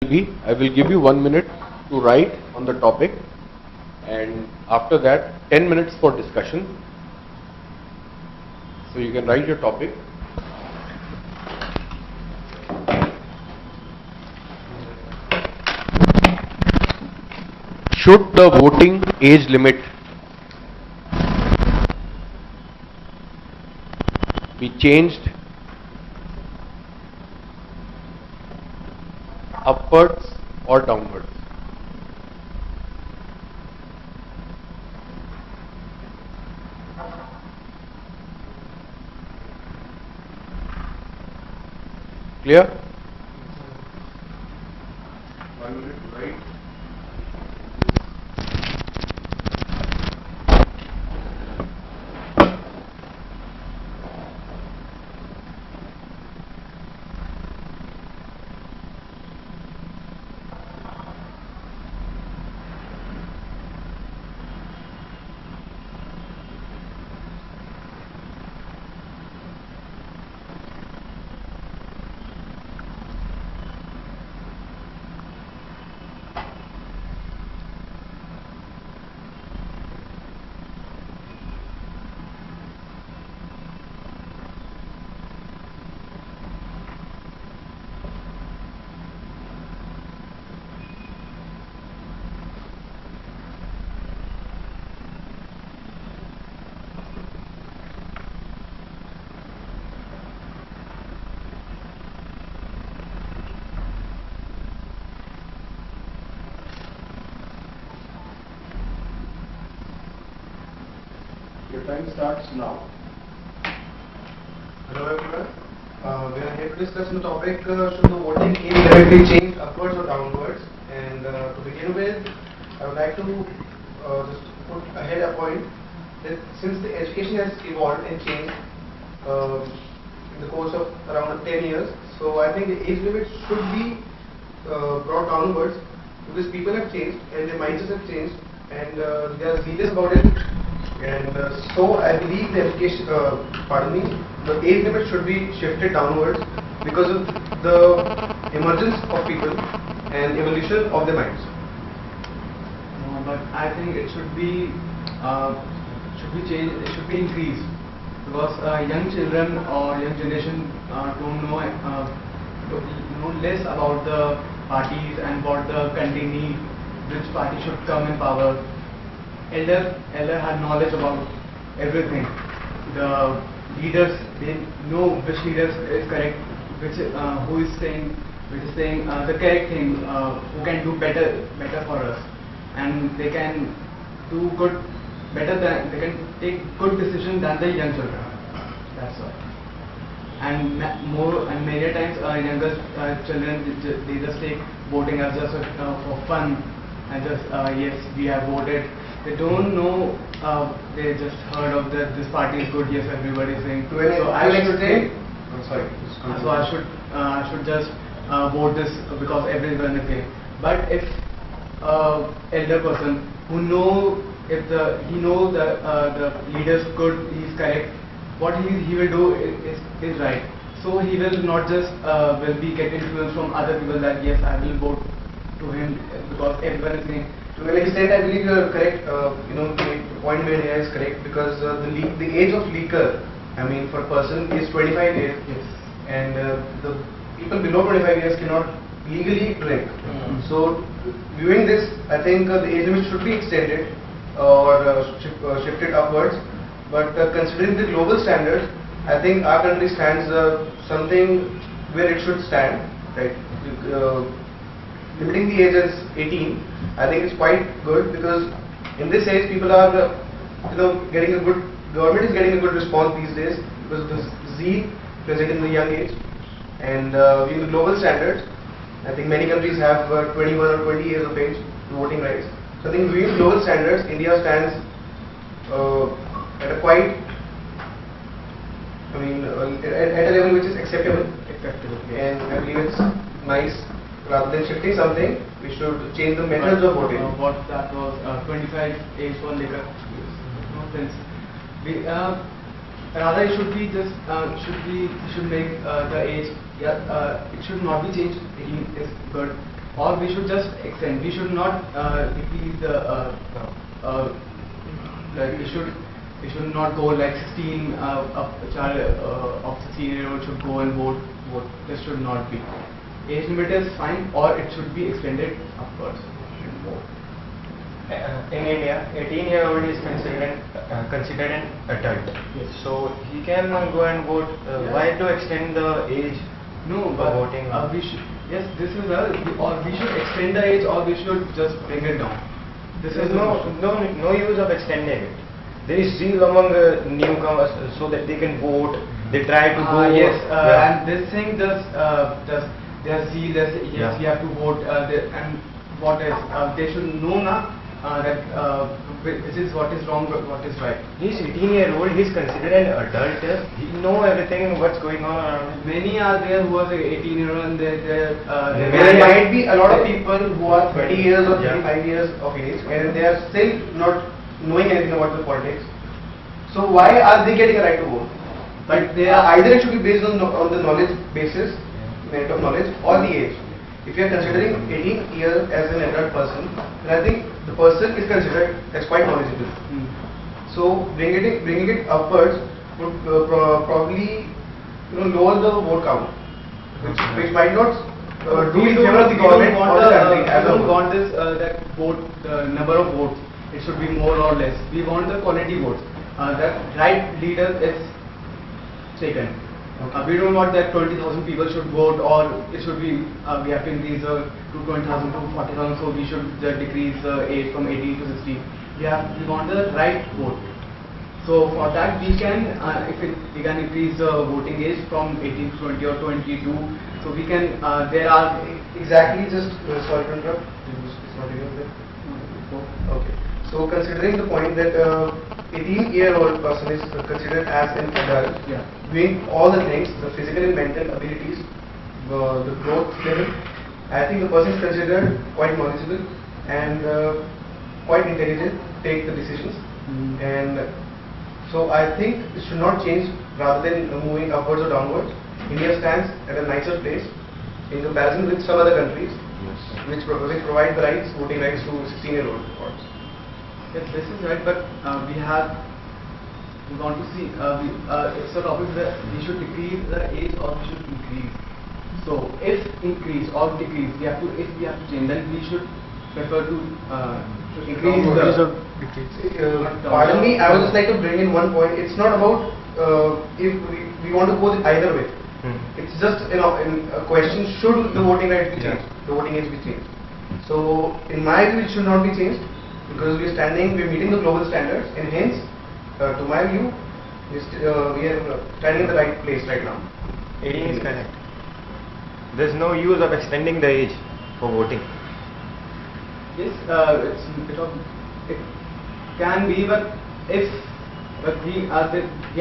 I will give you 1 minute to write on the topic, and after that 10 minutes for discussion. So you can write your topic. Should the voting age limit be changed upwards or downwards? Clear? 1 minute to write. Your time starts now. Hello everyone. We are here to discuss the topic, should the voting age limit be changed upwards or downwards? And to begin with, I would like to just put ahead a point that since the education has evolved and changed in the course of around 10 years, so I think the age limit should be brought downwards, because people have changed and their mindsets have changed, and they are serious about it. And so I believe the education, the age limit should be shifted downwards because of the emergence of people and evolution of their minds. No, but I think it should be changed. It should be increased, because young children or young generation don't know less about the parties and what the country needs, which party should come in power. Elder had knowledge about everything. The leaders, they know which leaders is correct, who is saying the correct thing, who can do better for us, and they can do they can take good decisions than the young children. That's all. And many times younger children, they just take voting as just for fun, and just yes, we have voted. They don't know, they just heard of that this party is good, yes, everybody is saying. So I should just vote this because everyone is saying. But if elder person who know he knows the leader's good, he is correct, what he will do is right. So he will not just will be get influence from other people that yes, I will vote to him because everyone is saying. To an extent, I believe you are correct. The point made here is correct, because the age of leaker, I mean, for a person is 25 years, Yes. and the people below 25 years cannot legally drink. So, viewing this, I think the age limit should be extended or shifted upwards. But considering the global standards, I think our country stands something where it should stand, right? Limiting the age as 18, I think it's quite good, because in this age people are, getting a good, government is getting a good response these days because of the zeal present in the young age. And in the global standards, I think many countries have 21 or 20 years of age voting rights. So I think viewing global standards, India stands at a quite, at a level which is acceptable. And I believe it's nice. Rather than shifting something, we should change the methods of voting. What that was 25 age for liquor. No sense. Rather, it should be just should make the age. It should not be changed. 18 is good. or we should just extend. We should not decrease the. Like we should not go like 16. A child of 16-year-old should go and vote. This should not be. Age limit is fine, or it should be extended upwards. In India, 18-year-old is considered an adult. Yes. So he can go and vote. Yeah. Why to extend the age? No, For but voting. we should. Yes, this is or we should extend the age, or we should just bring it down. This There is is no use of extending it. There is zeal among newcomers so that they can vote. They try to go. Yes, Yeah. and this thing does there's zeal. Yes, Yeah. we have to vote. And what is they should know now that this is what is wrong, what is right. He's 18-year-old. He's considered an adult. He know everything what's going on around him. Many are there who are 18-year-old and There There might be a lot of people who are 30 years or Yeah. 35 years of age and they are still not knowing anything about the politics. So why are they getting a right to vote? But they are Either it should be based on the knowledge basis, merit of knowledge, or the age. If you are considering 18 years as an adult person, then I think the person is considered as quite knowledgeable. So bringing it upwards would probably lower the vote count, which might not do in favor of the government or the country we as a don't whole. want this that vote, the number of votes. It should be more or less. We want the quality votes. That right leader is taken. We don't want that 20,000 people should vote, or it should be we have to increase to 20,000 to 40,000. So we should decrease the age from 18 to 16. We want the right vote. So for that we can we can increase the voting age from 18 to 20 or 22. So we can there are Exactly, just sorry to interrupt. It's not even there. Okay. So considering the point that 18-year-old person is considered as an adult, Yeah. doing all the things, the physical and mental abilities, the growth level, I think the person is considered quite knowledgeable and quite intelligent, take the decisions. And so I think it should not change rather than moving upwards or downwards. India stands at a nicer place in comparison with some other countries which provide the rights, voting rights to 16-year-old. Yes, this is right, but we want to see, it's a topic that we should decrease the age or we should increase. So, if increase or decrease, if we have to change, then we should prefer to increase Pardon me, I would just like to bring in one point. It's not about if we want to go either way. It's just a question: should the voting rights be changed? The voting age be changed? So, in my view, it should not be changed because we're meeting the global standards, and hence, to my view, we are standing in the right place right now. 18 is correct. There's no use of extending the age for voting. Yes, it can be, but we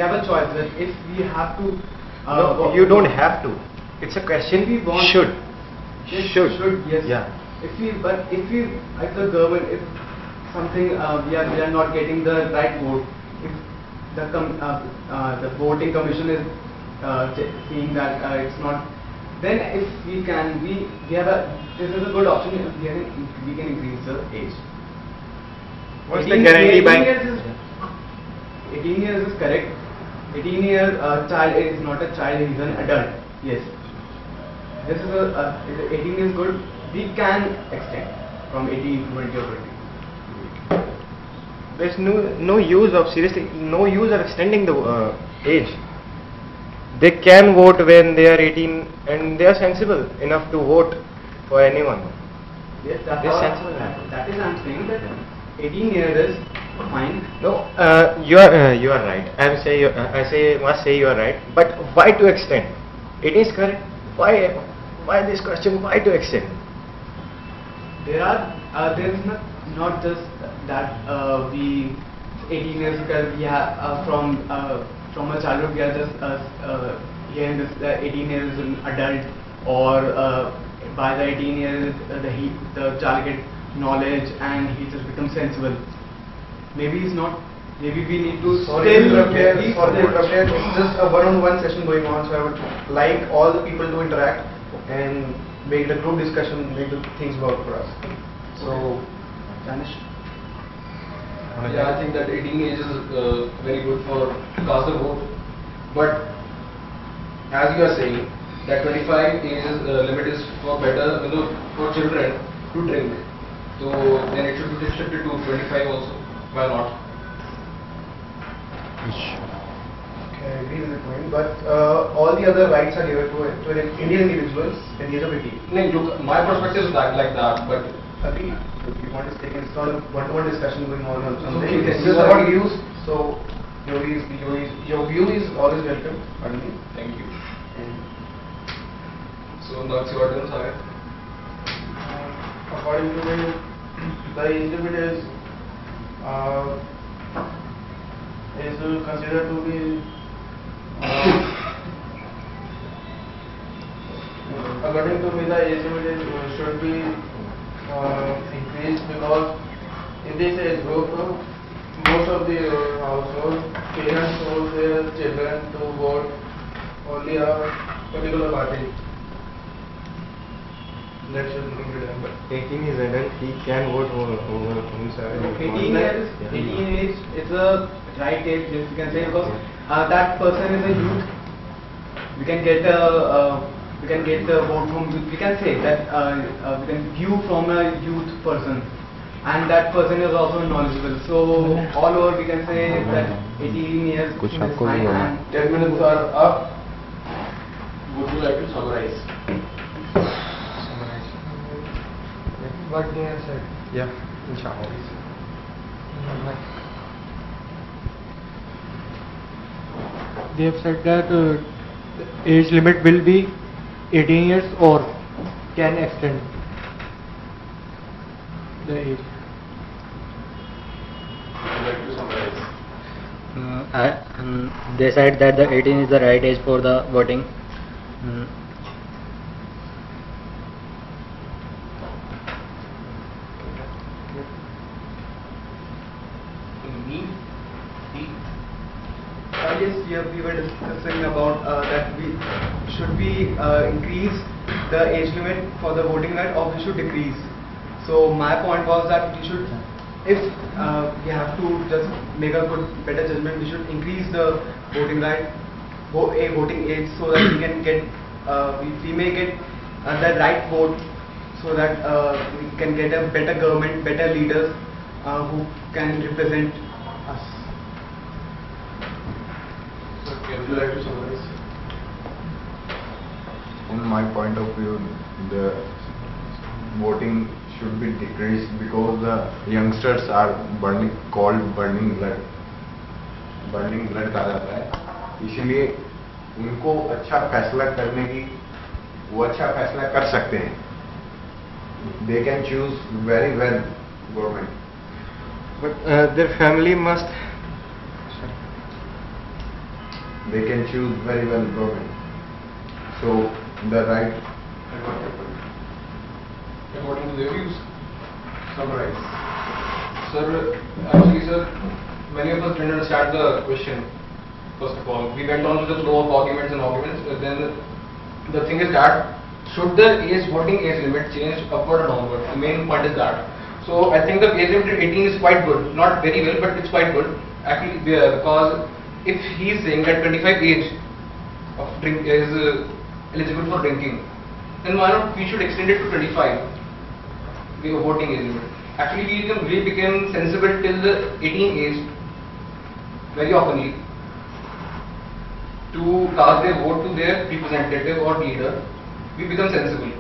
have a choice that if we have to. No, you don't have to. It's a question. We want Should. Yes, Should. yes. Yeah. If the government, if something we are not getting the right vote, if the voting commission is seeing that it's not, then if we have this is a good option. We can increase the age. What's the guarantee by? 18 years is correct. 18-year child is not a child; he is an adult. Yes. This is 18 is good. We can extend from 18 to 20 or 20. There's no use of extending the age. They can vote when they are 18 and they are sensible enough to vote for anyone. Yes, They're sensible. that is I'm saying that 18 years is fine. No, you are right. Must say you are right. But why to extend? It is correct. Why this question? Why to extend? There's not just that we 18 years because we have from a childhood we are just hearing this 18 years is an adult, or by the 18 years the child gets knowledge and he just becomes sensible. Maybe he's not. Maybe we need to Sorry to interrupt here. It's just a one-on-one session going on, so I would like all the people to interact and make the group discussion, make the things work for us. So, Danish? Yeah, I think that 18 age is very good for cast the vote. But as you are saying, that 25 age limit is for better, for children to drink. So then it should be restricted to 25 also. Why not? Okay, I agree with the point, but all the other rights are given to Indian individuals in the age of 18. No, look, my perspective is like that, but Agree. The point is taken. It's not a one-to-one discussion going on something. Okay, It's just about views. So your view is always welcome. Pardon me. thank you. So that's your turn, Sagar. According to me, the age limit is considered to be according to me the age limit should be increased, because in this age group most of the household parents force their children to vote only a particular party. That should be done. But 18 is adult, he can vote over himself. 18 years, 18 age is a right age, if you can say, because that person is a youth. We can get the vote from youth. We can say that we can view from a youth person, and that person is also knowledgeable. So all over we can say that 18 years is fine. And 10 minutes are up. Would you like to summarize? What they have said. Yeah, inshallah. They have said that the age limit will be 18 years or can extend the age. Would you like to summarize? They said that the 18 is the right age for the voting. Yes, we were discussing about that we should we increase the age limit for the voting right, or we should decrease. So my point was that we should, if we have to just make a better judgment, we should increase the voting right, voting age, so that we can get we may get the right vote, so that we can get a better government, better leaders who can represent us. Would you like to summarize? In my point of view, the voting should be decreased because the youngsters are burning blood कहा जाता है, इसलिए उनको अच्छा फैसला करने की, वो अच्छा फैसला कर सकते हैं. They can choose very well government. But their family must. They can choose very well government. So the right. According to their views. Summarize. Sir, actually sir, many of us didn't understand the question. First of all, we went on with the flow of arguments. Then the thing is that should the voting age limit change upward or downward? The main point is that. So I think the age limit of 18 is quite good. Not very well, but it's quite good. Actually, because if he is saying that 25 age of drink is eligible for drinking, then why not we should extend it to 25, the voting age limit. Actually, we became sensible till the 18 age very oftenly to cast their vote to their representative or leader. We become sensible.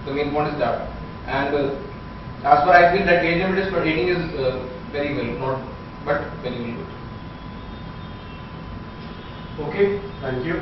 The main point is that. And as far as I feel that age limit is for 18 is very well, not but very well good. Okay, thank you.